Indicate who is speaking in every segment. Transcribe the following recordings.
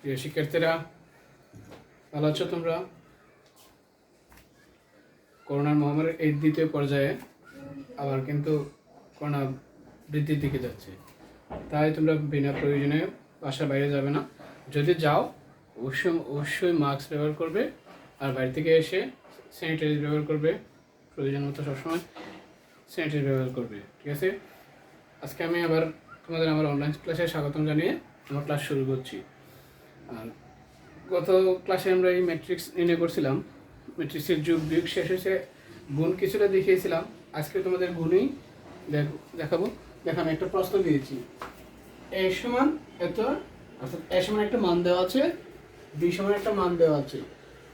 Speaker 1: প্রিয় শিক্ষার্থীরা, ভালো আছো তোমরা? করোনার মহামারীর এই দ্বিতীয় পর্যায়ে আবার কিন্তু করোনা বৃদ্ধির দিকে যাচ্ছে, তাই তোমরা বিনা প্রয়োজনে বাসার বাইরে যাবে না। যদি যাও অবশ্যই মাস্ক ব্যবহার করবে, আর বাইরে থেকে এসে স্যানিটাইজার ব্যবহার করবে, প্রয়োজন মতো সবসময় স্যানিটাইজার ব্যবহার করবে, ঠিক আছে? আজকে আমি আবার তোমাদের আমার অনলাইন ক্লাসে স্বাগতম জানিয়ে আমার ক্লাস শুরু করছি। আর গত ক্লাসে আমরা এই ম্যাট্রিক্স নির্ণয় করছিলাম, ম্যাট্রিক্সের যোগ বিয়োগ শেষ হয়েছে, গুণ কিছুটা দেখিয়েছিলাম। আজকে তোমাদের গুণই দেখাবো। দেখো, আমি একটা প্রশ্ন দিয়েছি, এ সমান এত, অর্থাৎ এ সমান একটা মান দেওয়া আছে, বি সমান একটা মান দেওয়া আছে।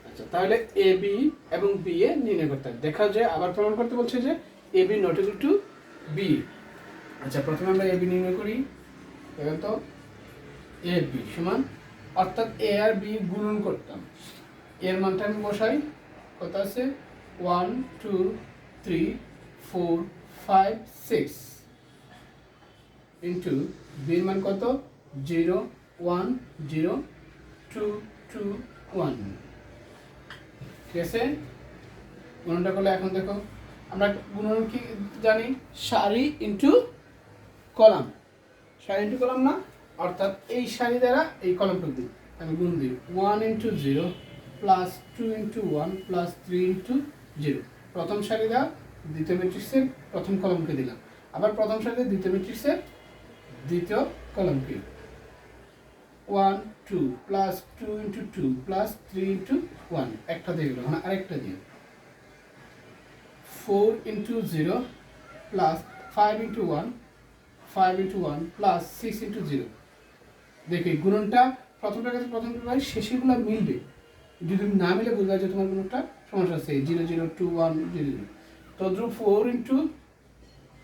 Speaker 1: আচ্ছা, তাহলে এ বি এবং বি এ নির্ণয় করতে হবে। দেখা যায় আবার প্রমাণ করতে বলছে যে A B not equal to B. আচ্ছা, প্রথমে আমরা এ বি নির্ণয় করি। দেখো তো, এ বি সমান, অর্থাৎ এ আর বি গুণন করতাম, এর মানটা আমি বসাই, কত আছে 1 2 3 4 5 6 ইন্টু বির মান কত 0 1 0 2 2 1, ঠিক আছে? গুণনটা করলে এখন দেখো, আমরা গুণন কি জানি, সারি ইন্টু কলাম, সারি ইন্টু কলাম না, অর্থাৎ এই সারি দ্বারা এই কলামটা দিই, আমি গুণ দিই 1 into 0 plus 2 into 1 plus 3 into 0। প্রথম সারি দ্বারা দ্বিতীয় ম্যাট্রিক্সের প্রথম কলামকে দিলাম, আবার প্রথম সারিতে দ্বিতীয় ম্যাট্রিক্সের দ্বিতীয় কলামকে 1 2 প্লাস 2 ইন্টু 2 প্লাস 3 ইন্টু 1, একটা দিয়ে গেল, মানে আরেকটা দিয়ে 4 into 0 plus 5 into 1 5 into 1 plus 6 into 0। দেখি গুণনটা প্রথমটার কাছে প্রথমটা ভাই শেষেরগুলো মিলবে, যদি না মিলে বোঝা যায় তোমার কোনো একটা সমস্যা আছে। 0 0 2 1 0 0, তো 4 into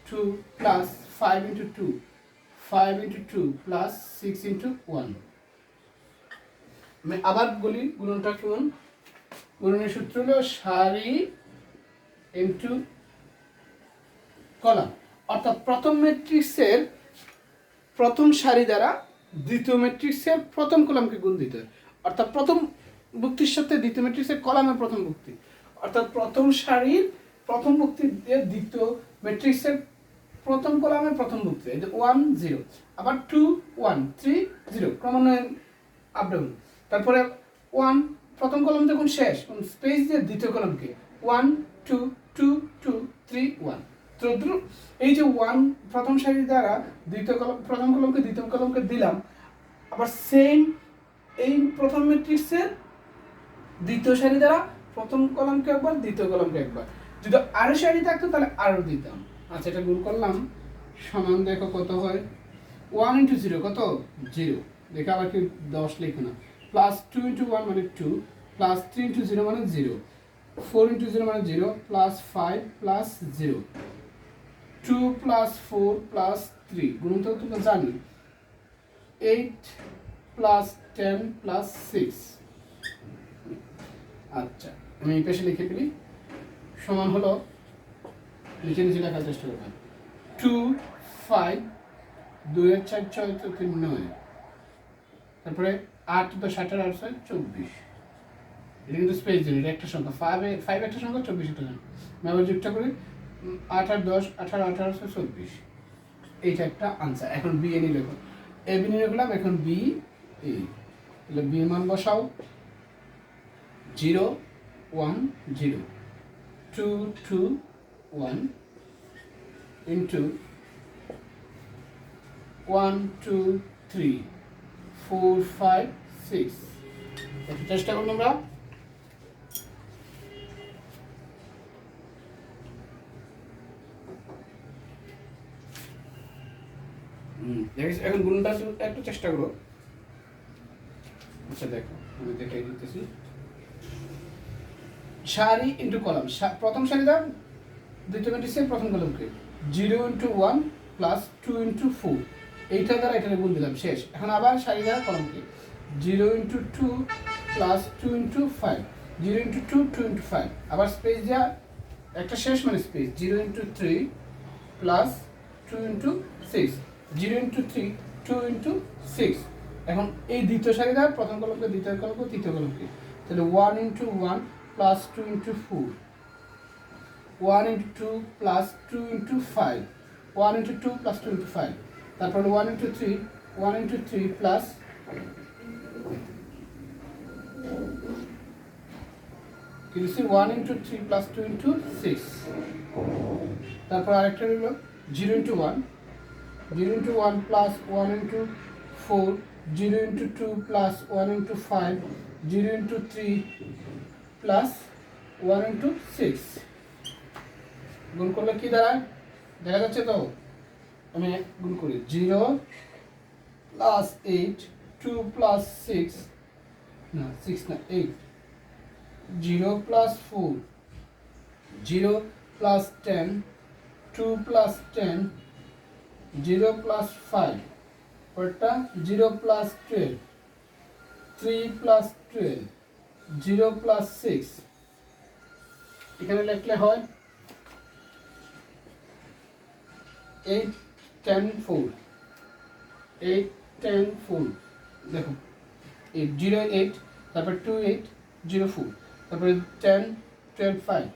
Speaker 1: 2 plus 5 into 2 5 into 2 plus 6 into 1। আমি আবার বলি গুণনটা কেমন। গুণনের সূত্র হলো সারি ইন্টু কলাম, অর্থাৎ প্রথম ম্যাট্রিক্সের প্রথম সারি দ্বারা দ্বিতীয় ম্যাট্রিক্সের প্রথম কলামকে গুণ দিতে হয়, অর্থাৎ প্রথম ভুক্তির সাথে দ্বিতীয় ম্যাট্রিক্সের কলামের প্রথম ভুক্তি, অর্থাৎ প্রথম সারির প্রথম ভুক্তি দিয়ে দ্বিতীয় ম্যাট্রিক্সের প্রথম কলামের প্রথম ভুক্তি, এই যে 1 0, আবার 2 1 3 0, ক্রমান্বয়ে আপ ডাউন। তারপরে 1 প্রথম কলাম যখন শেষ, স্পেস দিয়ে দ্বিতীয় কলামকে 1 2 2 2 3 1। তো এই যে 1 প্রথম সারি দ্বারা দ্বিতীয় কলাম, প্রথম কলামকে দ্বিতীয় কলামকে দিলাম, আবার সেম এই প্রথম ম্যাট্রিক্সের দ্বিতীয় সারি দ্বারা প্রথম কলামকে একবার দ্বিতীয় কলামকে একবার, যদি আরো সারি থাকতো তাহলে আরো দিতাম। আচ্ছা, এটা গুণ করলাম, সমান দেখো কত হয় 1 ইন্টু 0 কত 0, দেখো আবার কি 10 লিখো না, প্লাস 2 ইন্টু 1 মানে 2 প্লাস 3 ইন্টু 0 মানে 0, 4 ইন্টু 0 মানে 0 প্লাস 5 প্লাস 0, 2 প্লাস 4 প্লাস 3, গুণ তো তোমরা জানি 8 প্লাস 10 প্লাস 6। আচ্ছা, আমি এই পেশে লিখে ফেলি, সমান হলো, নিচে নিচে লেখার চেষ্টা করবেন, 2 5 2 এর 4 6 তো 3 9, তারপরে 8 10 18 আর 6 24। এটা কিন্তু স্পেস দিন, এটা একটা সংখ্যা, 5 একটা সংখ্যা, 24 একটা সংখ্যা। আমি আবার যুক্ত করি, 8 আর 10 18 18 24, এইটা একটা আনসার। এখন বি এ নিয়ে লেখো, এ বি নিয়ে লিখলাম, এখন বি এ, তাহলে বি মান বসাও 0 1 0 2 2 1 ইন্টু 1 2 3 4 5 6। একটু চেষ্টা করুন আমরা। এখন গুণটা একটু চেষ্টা করো। আচ্ছা দেখো, আমি দেখাই দিতেছি, সারি ইন্টু কলাম, প্রথম সারি দাও দ্বিতীয় ম্যাট্রিক্সের প্রথম কলামকে 0 ইন্টু 1 প্লাস 2 ইন্টু 4, এইটা দ্বারা এটা গুণ দিলাম, শেষ। এখন আবার সারি দ্বারা কলামকে 0 into 2 plus 2 into 5, 0 into 2 2 into 5, আবার স্পেস দেওয়া একটা শেষ, মানে space 0 into 3 plus 2 into 6, 0 into 3 2 into 6, এখন এই দ্বিতীয় সারিদার প্রথম কলমকে, দ্বিতীয় কলমকে, তৃতীয় কলমকে, তাহলে 1 × 1 প্লাস 2 × 4, 1 × 2 প্লাস 2 × 5, 1 × 2 প্লাস 2 × 5, তারপর 1 × 3, 1 × 3 প্লাস কি দিচ্ছি 1 × 3 প্লাস 2 × 6, তারপর আরেকটা হলো 0 × 1, 0 × 1 প্লাস 1 × 4, 0 × 2 প্লাস 1 × 5, 0 × 3 প্লাস 1 × 6, গুণ করলে কি দাঁড়ায় দেখা যাচ্ছে তো? আমি গুণ করি 0 প্লাস 8, 2 প্লাস 6 না 6 না 8, 0 প্লাস 4, 0 প্লাস 10, 2 প্লাস 10, 0 প্লাস 5, পরেরটা 0 প্লাস 12, 3 প্লাস 12, 0 প্লাস 6, এখানে লিখলে হয় 8 10 4, 8 10 4, দেখো 8 0 8, তারপর 2 8 0 4, তারপরে 10 12 5,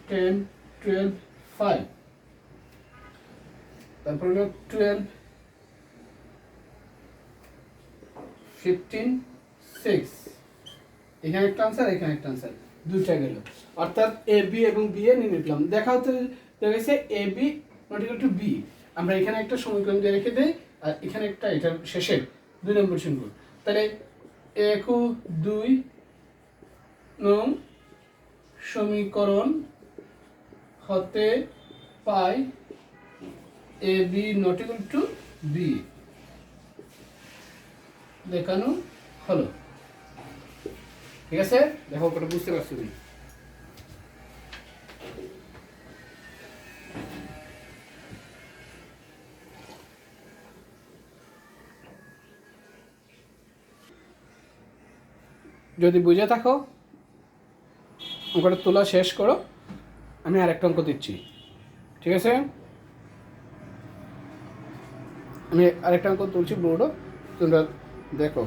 Speaker 1: 10 12 5, তারপরে 12 15 6, এখানে একটা আনসার, এখানে একটা আনসার, দুইটা গেল। অর্থাৎ এ বি এবং বি এ নিয়ে নিলাম। দেখা হচ্ছে দেখেছে A B not equal to B, আমরা এখানে একটা সমীকরণ দিয়ে রেখে দেই আর এখানে একটা, এটা শেষে 2 নম্বর সমীকরণ। তাহলে 1 ও 2 নং সমীকরণ হতে পাই A B not equal to B দেখানো হলো। ঠিক আছে, দেখো ওটা বুঝতে পারছো কি? যদি বুঝে থাকো অঙ্কটা তোলা শেষ করো, আমি আরেকটা অঙ্ক দিচ্ছি। ঠিক আছে, আমি আরেকটা অঙ্ক তুলছি বোর্ডও, তোমরা দেখো।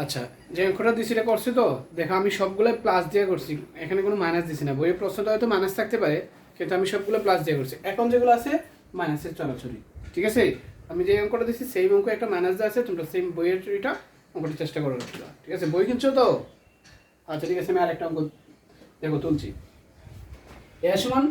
Speaker 1: আচ্ছা, যে অঙ্কটা দিছি এটা করছি তো দেখো, আমি সবগুলো প্লাস দিয়ে করছি, এখানে কোনো মাইনাস দিছি না। বইয়ের প্রশ্নটা হয়তো মাইনাস থাকতে পারে, কিন্তু আমি সবগুলো প্লাস দিয়ে করছি। এখন যেগুলো আছে মাইনাসের চলাচলি। ঠিক আছে, আমি যে অঙ্কটা দিচ্ছি সেই অঙ্ক একটা মাইনাস দেওয়া আছে, তোমরা সেই বইয়ের চুরিটা অঙ্কটা চেষ্টা করো। ঠিক আছে, বই কিনছো তো? আচ্ছা ঠিক আছে, আমি আরেকটা অঙ্ক দেখো তুলছি। এ সমান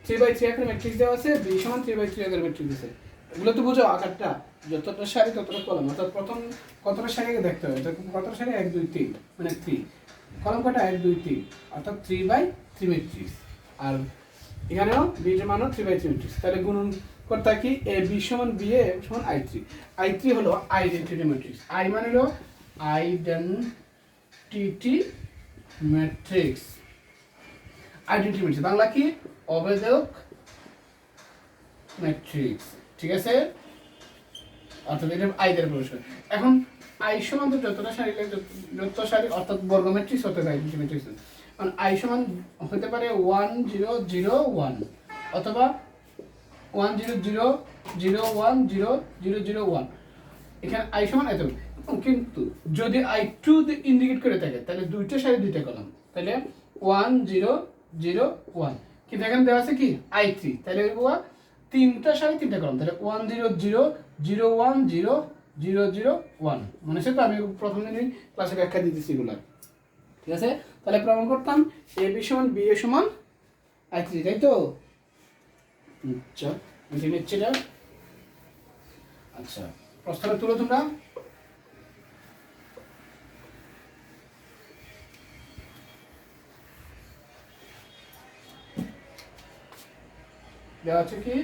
Speaker 1: 3/3 আকারের ম্যাট্রিক্স দেওয়া আছে, বি সমান 3/3 আকারের ম্যাট্রিক্স দিয়েছে। এগুলো তো বুঝো আকারটা, যতটা সারি ততটা কলম, অর্থাৎ প্রথম কতটা সারি দেখতে হবে, কতটা সারি 1 2 3 মানে 3, কলম কটা 1 2 3, অর্থাৎ 3/3 ম্যাট্রিক্স। আর এখানেও বি এর মানও 3/3 ম্যাট্রিক্স। তাহলে গুণন করতে কি এ বি সমান বি এ সমান i3। i3 হলো আইডেন্টিটি ম্যাট্রিক্স, আই মানে হলো identity matrix. Identity matrix Bangla কি? অবেদক ম্যাট্রিক্স। ঠিক আছে, অর্থাৎ এটা আই দ্বারা প্রকাশ করে। এখন আই সমান তো যতটা সারি যত সারি অর্থাৎ বর্গ ম্যাট্রিক্স হতে পারে আইডেন্টিটি ম্যাট্রিক্স। কারণ আই সমান হতে পারে 1 0 0 1 অথবা 1 0 0 0 1 0 0 0 1, এখানে আই সমান এত। কিন্তু যদি আই 2 ইন্ডিকেট করে থাকে তাহলে দুইটা সারি দুইটা কলাম, তাহলে 1 0 0 1, কিন্তু এখানে দেওয়া আছে কি i3, তাহলে তিনটা সারি তিনটা কলাম, তাহলে 1 0 0 0 1 0 0 0 1। মনে আছে তো? আমি প্রথম দিনই ক্লাসে ব্যাখ্যা দিতেছি এগুলা। ঠিক আছে, তাহলে প্রমাণ করতাম এ বি সমান বি এ সমান i3, তাই তো? আচ্ছা মিটিং নিচ্ছে এটা। আচ্ছা, প্রশ্নটা তুলো তোমরা। দেওয়া আছে কি?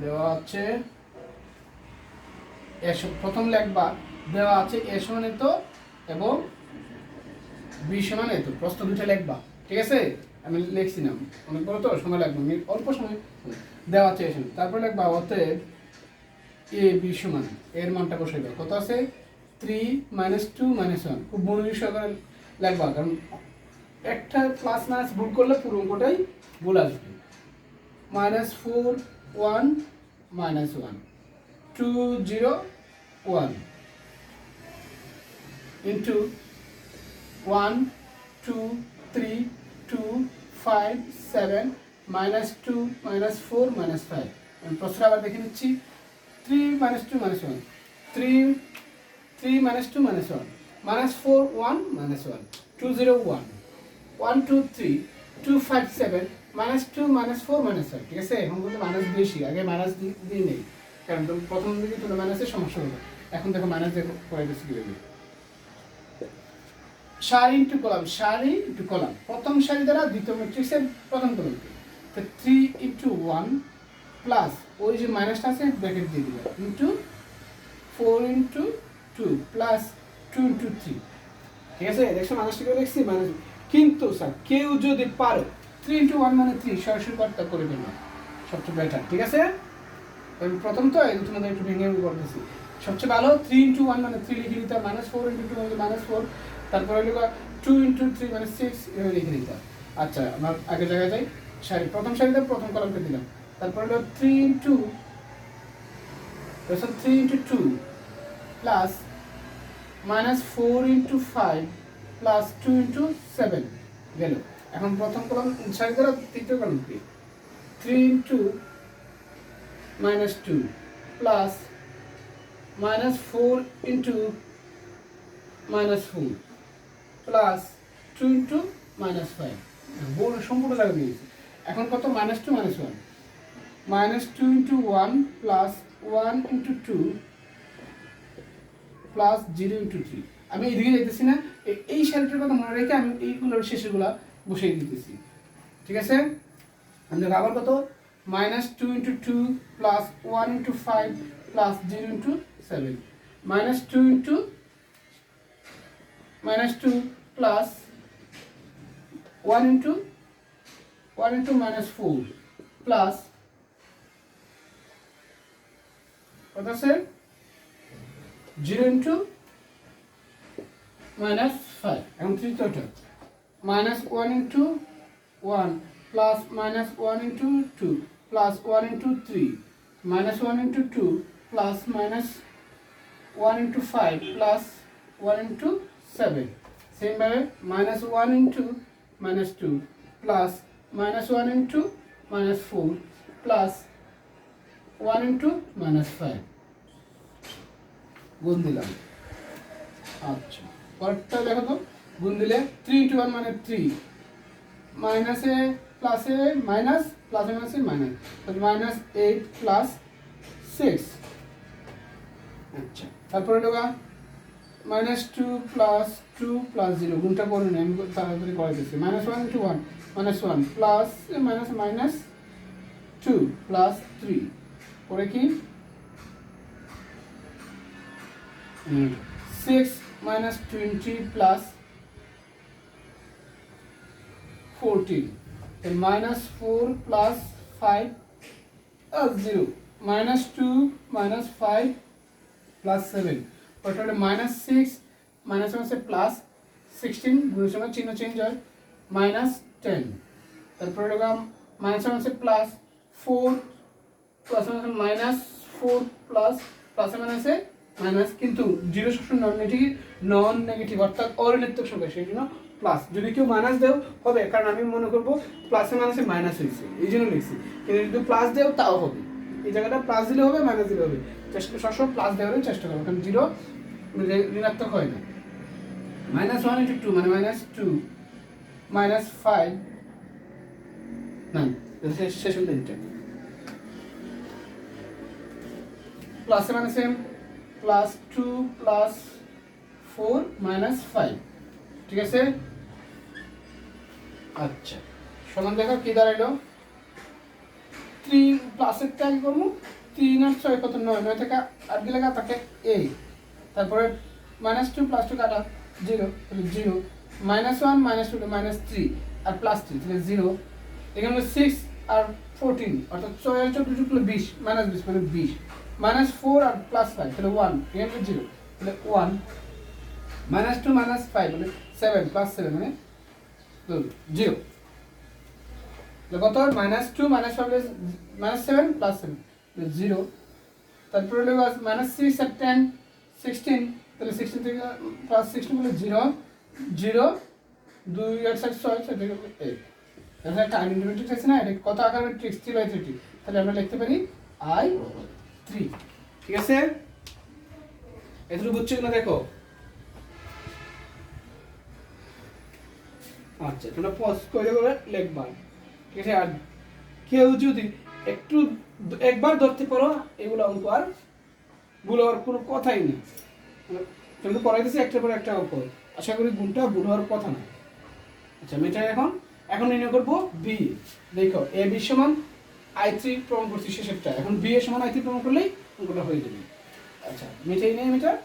Speaker 1: দেওয়া আছে প্রথম লেখবা দেওয়া আছে এ সমান এত এবং বি সমান এত, প্রশ্ন দুটো লেখবা। ঠিক আছে, আমি লিখছি না, অনেক বড় তো সময় লাগবে, আমি অল্প সময়। দেওয়া আছে এ সমান, তারপর লেখবা অতএব এ বি সমান, এর মানটা বসাইবা। কত আছে? 3 - 2 - 1। খুব মনোযোগ সহকারে লেখবা, কারণ একটা প্লাস মাইনাস ভুল করলে পুরো অঙ্কটাই ভুল আসবে। -4 1 - 1, 2 0 1 into 1 2 3 2 5 7 minus 2 minus 4 minus 5 আমি প্রশ্ন আবার দেখে নিচ্ছি 3 minus 2 minus 1 3 minus 2 minus 1 minus 4 1 minus 1 2 0 1 1 2 3 2 5 7 minus 2 minus 4 minus 5 ঠিক আছে এখন কিন্তু মাইনাস বেশি আগে মাইনাস দিয়ে নেই কারণ প্রথম দিকে তো মাইনাসের সমস্যা হবে এখন দেখো মাইনাস দিয়ে পড়ে গেছে কিভাবে সারি ইনটু কলাম সারি ইনটু কলাম প্রথম সারি দ্বারা দ্বিতীয় ম্যাট্রিক্সের প্রথম কলামকে তো 3 ইনটু 1 প্লাস ওই যে মাইনাসটা আছে ব্র্যাকেট দিয়ে দিবে ইনটু 4 ইনটু 2 প্লাস 2 ইনটু 3 ঠিক আছে দেখছো মাইনাসটা করে দেখছি মাইনাস কিন্তু স্যার কেউ যদি পারো 3 ইনটু 1 মানে 3 সরাসরি করতে করে দেবে সবচেয়ে বেটার ঠিক আছে আমি প্রথম তো এই তোমাদের একটু ভেঙে করতেছি সবচেয়ে ভালো 3 ইনটু 1 মানে 3 লিখে দিতে মাইনাস 4 ইনটু 2 মানে মাইনাস 4 তারপরে হলো 2 ইনটু 3 মানে 6 এভাবে লিখে দিতে আচ্ছা আমরা আগে জায়গায় যাই সারি প্রথম সারিতে প্রথম কলামকে দিলাম তারপরে হলো 3 into 2 plus minus 4 into 5 plus 2 into 7 গেল এখন প্রথম কলাম সারি দ্বারা তৃতীয় কলাম কি 3 into minus 2 plus minus 4 into minus 4 plus 2 into minus 5 বড় সম্পূর্ণ জায়গা দিয়েছি এখন কত minus 2 minus 1 minus 2 into 1 plus 1 into 2 plus 0 into 3 আমি এদিকে যাইতেছি না এই সারিটার কথা মনে রেখে আমি এইগুলোর শেষেরগুলো বসিয়ে দিতেছি ঠিক আছে আমরা আবার কত minus 2 into 2 plus 1 into 5 plus 0 into 7 minus 2 into minus 2 plus 1 into minus 4 plus what is it 0 into minus 5 and 3 total minus 1 into 1 plus minus 1 into 2 plus 1 into 3 minus 1 into 2 plus minus 1 into 5 plus 1 into 7 same way minus 1 into minus 2 plus minus 1 into minus 4 plus 1 into minus 5 গুণ দিলাম আচ্ছা পরেরটা দেখো তো গুণ দিলে 3 into 1 মানে 3 মাইনাসে প্লাসে মাইনাস প্লাসে মাইনাসে মাইনাস তাহলে মাইনাস 8 প্লাস 6 আচ্ছা তারপরে লোগা মাইনাস 2 প্লাস 0 গুণটা করে নেই আমি তাড়াতাড়ি করে দিচ্ছি minus 1 into 1 minus 1 plus minus minus 2 plus 3 পরে কি 6 minus 20 plus 14 then minus 4 plus 5 0 minus 2 minus 5 plus 7 total minus 6 minus 1 से plus 16 गुणन समय चिन्ह चेंज है minus 10 তারপরে होगा minus 1 से plus 4 plus 1 से minus 4 plus plus minus से minus কিন্তু 0 সবসময় নন নেগেটিভ অর্থাৎ অঋণাত্মক সংখ্যা সেই জন্য প্লাস যদি কেউ মাইনাস দেও হবে কারণ আমি মনে করব প্লাসে মাইনাসে মাইনাস হয়েছে এই জন্য লিখছি কিন্তু যদি প্লাস দেও তাও হবে এই জায়গাটা প্লাস দিলে হবে মাইনাস দিলে হবে চেষ্টা সবসময় প্লাস দেওয়ার চেষ্টা করবো কারণ 0 ঋণাত্মক হয় না মাইনাস 1 ইন্টু 2 মানে মাইনাস 2 মাইনাস 5 না শেষ হল এটা প্লাসে মাইনাসে প্লাস 2 প্লাস 4 মাইনাস 5 ঠিক আছে আচ্ছা সমান দেখো কি দাঁড়াইলো 3 প্লাসের ট্যাগ করব 3 আর 6 কত 9 9 থেকে 8 গেলে থাকে 8 তারপরে -2 + 2 কাটা 0 তাহলে 0 -1 -2 -3 আর +3 তাহলে 0 এখানে 6 আর 14 অর্থাৎ 6 আর 14 যোগ করলে 20 -20 মানে 20 -4 আর +5 তাহলে 1 এখানে 0 তাহলে 1 -2 -5 মানে 7 +7 মানে 0 কত -2 -5 -7 +7 0 তারপরে হলো মাইনাস 6 আর 10 16, তাহলে 16 থেকে প্লাস 16 হলো 0 0 2 আর 6 সেটা হলো 8। তাহলে একটা আইডেন্টি ম্যাট্রিক্স আছে না, এটা কত আকার ম্যাট্রিক্স 3/3, তাহলে আমরা লিখতে পারি I3। ঠিক আছে, এতটুকু বুঝছো কিনা দেখো। আচ্ছা তোমরা পজ করে করে লিখবা, ঠিক আছে। আর কেউ যদি একটু একবার ধরতে পারো এগুলো অঙ্ক আর ভুল হওয়ার কোনো কথাই নেই। তোমরা পড়াইতেছি একটার পর একটা অঙ্ক, আশা করি গুণটা ভুল হওয়ার কথা না। আচ্ছা আমি এটা এখন নির্ণয় করবো বি। দেখো এ বি সমান I3 প্রমাণ করছি শেষেরটা, এখন বি এর সমান I3 প্রমাণ করলেই অঙ্কটা হয়ে যাবে। আচ্ছা মিটাই নেই মিটার।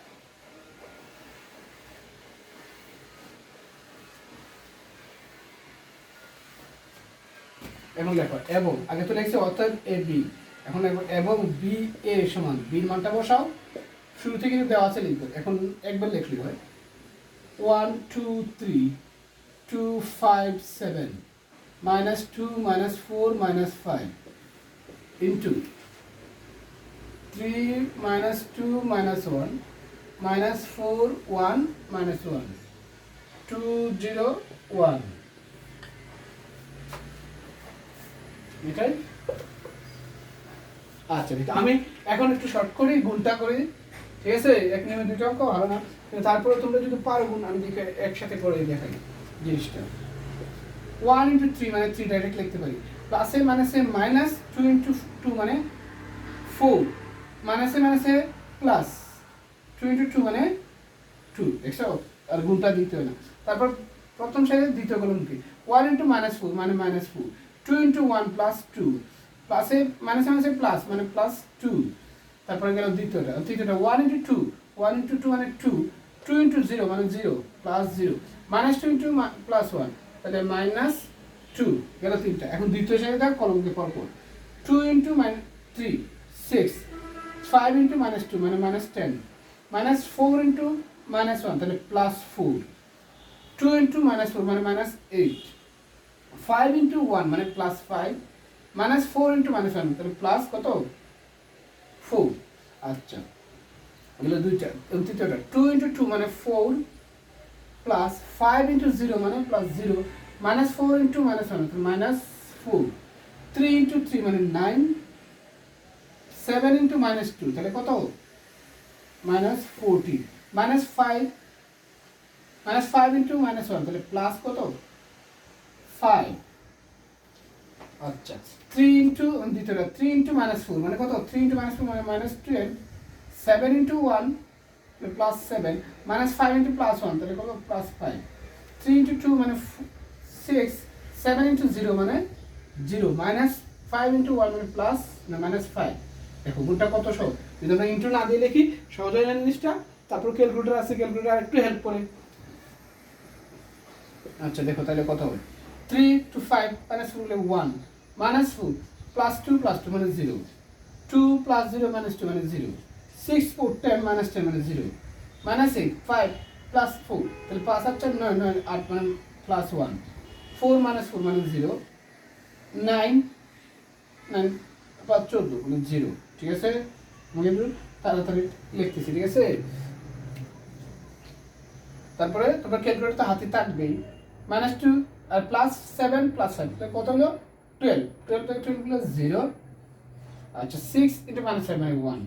Speaker 1: এখন দেখো এবং আগে তো লিখছি অতএব এ বি, এখন এবং বি এ সমান বির মানটা বসাও, শুরু থেকে দেওয়া আছে লিখবো, এখন একবার লিখলি হয় 1 2 3 2 5 7 -2 -4 -5 into 3 -2 -1 -4 1 -1 2 0 1। এটাই। আচ্ছা ঠিক আমি এখন একটু শর্ট করি, গুণটা করি, ঠিক আছে। এক নিয়মে দুটো অঙ্ক ভালো না, কিন্তু তারপরে তোমরা যদি পারো গুণ আমি দেখে একসাথে করে দেখাই জিনিসটা। 1 into 3 মানে 3 ডাইরেক্ট লিখতে পারি, প্লাসে মাইনাসে মাইনাস 2 into 2 মানে 4, মাইনাসে মাইনাসে প্লাস 2 into 2 মানে 2, দেখছো। আর গুণটা দিতে হয় না। তারপর প্রথম সাইডে দ্বিতীয় কলম কি 1 into -4 মানে -4, 2 into 1 plus 2, প্লাসে মাইনাসে মাইনাসে প্লাস মানে প্লাস 2। তারপরে গেল দ্বিতীয়টা 1 into 2, 1 into 2 মানে 2, 2 into 0 মানে 0 প্লাস 0, -2 into +1 তাহলে -2 গেল তিনটা। এখন দ্বিতীয় সাইডে দাও কলমকে পরপর 2 into -3 6, 5 into -2 মানে -10, -4 into -1 তাহলে +4, 2 into -4 মানে -8, 5 into 1 মানে +5, -4 into -1 তাহলে প্লাস কত 4। আচ্ছা এগুলো দুইটা। তৃতীয়টা 2 into 2 মানে 4 প্লাস 5 into 0 মানে +0, -4 into -1 -4, 3 into 3 মানে 9, 7 into -2 তাহলে কত -40, -5 into -1 তাহলে প্লাস কত 5। আচ্ছা 3 into দ্বিতীয়টা 3 into -4 মানে কত 3 into -4 মানে -12, 7 into 1 +7, -5 into +1 তাহলে কত +5, 3 into 2 মানে 6, 7 into 0 মানে 0, -5 into 1 মানে প্লাস না -5। দেখো গুণটা কত সহজ, যদি আমরা ইন্টু না দিয়ে লিখি সহজ হয় না জিনিসটা। তারপর ক্যালকুলেটর আছে, ক্যালকুলেটর একটু হেল্প করে। আচ্ছা দেখো তাহলে কত হবে 3 to 5 -4 হলে 1, -4 +2 +2 মানে 0, 2 + 0 -2 মানে 0, 6 4 10 -10 মানে 0, -8 5 +4 তাহলে 5 আর 4 9 9 8 মানে +1, 4 -4 মানে 0, 9 9 5 14 মানে 0। ঠিক আছে, আমি একটু তাড়াতাড়ি লিখতেছি, ঠিক আছে। তারপরে তোমার ক্যালকুলেটর হাতে থাকবেই, -2 আর +7 +5 তাহলে কত হলো 12, 12 থেকে 12 প্লাস 0। আচ্ছা 6 into -5 মানে 1।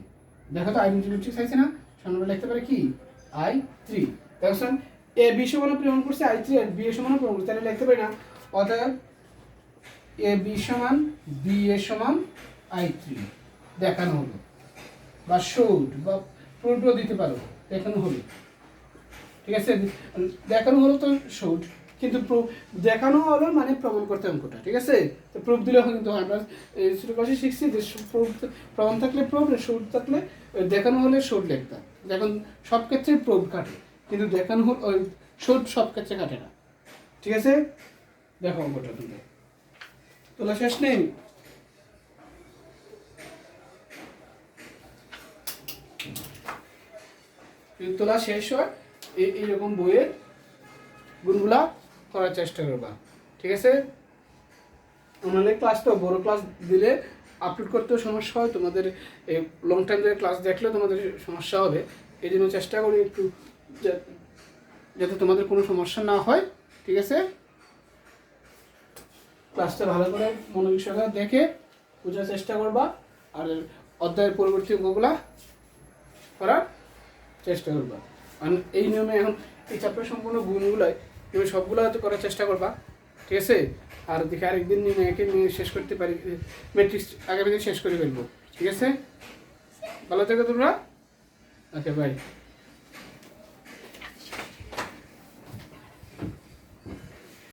Speaker 1: দেখো তো আইডেন্টি ম্যাট্রিক্স আছে না, সামনে লিখতে পারে কি I3। দেখো এ বি সমান প্রমাণ করছে I3 আর বি এর সমান প্রমাণ করছে, তাহলে লিখতে পারি না অতএব এ বি সমান বি এর সমান I3 দেখানো হলো, বা শোড বা প্রুফও দিতে পারো, দেখানো হলো। ঠিক আছে, দেখানো হলো তো শোড, কিন্তু প্রুফ দেখানো হলো মানে প্রমাণ করতে অঙ্কটা, ঠিক আছে। তো প্রুফ দিলে কিন্তু আমরা ছোট ক্লাসে শিখছি যে প্রুফ প্রমাণ থাকলে প্রুফ, শোড থাকলে দেখানো হলে শোড লিখতাম। দেখুন সব ক্ষেত্রে প্রুফ কাটে, কিন্তু দেখানো হল শোড সব ক্ষেত্রে কাটে না, ঠিক আছে। দেখো অঙ্কটা তুলে তোলা শেষ নেই। তোলা শেষ হয় এইরকম বইয়ের গুণগুলা করার চেষ্টা করবা, ঠিক আছে। আমাদের ক্লাসটা বড় ক্লাস দিলে আপলোড করতেও সমস্যা হয়, তোমাদের লং টাইম ধরে ক্লাস দেখলেও তোমাদের সমস্যা হবে। এই জন্য চেষ্টা করি একটু যাতে তোমাদের কোনো সমস্যা না হয়। ঠিক আছে, ক্লাসটা ভালো করে মনোযোগ সহকারে দেখে বোঝার চেষ্টা করবা, আর অধ্যায়ের পরবর্তী অঙ্কগুলা করার চেষ্টা করবা। আর এই নিয়মে এখন এই চ্যাপ্টার সম্পূর্ণ গুণগুলোয় তুমি সবগুলো করার চেষ্টা করবা। ঠিক আছে, আর দেখে আরেকদিন নিয়ে একে নিয়ে শেষ করতে পারি, ম্যাট্রিক্স আগামী দিন শেষ করে ফেলবো। ঠিক আছে, ভালো থেকো তোমরা। ওকে, বাই।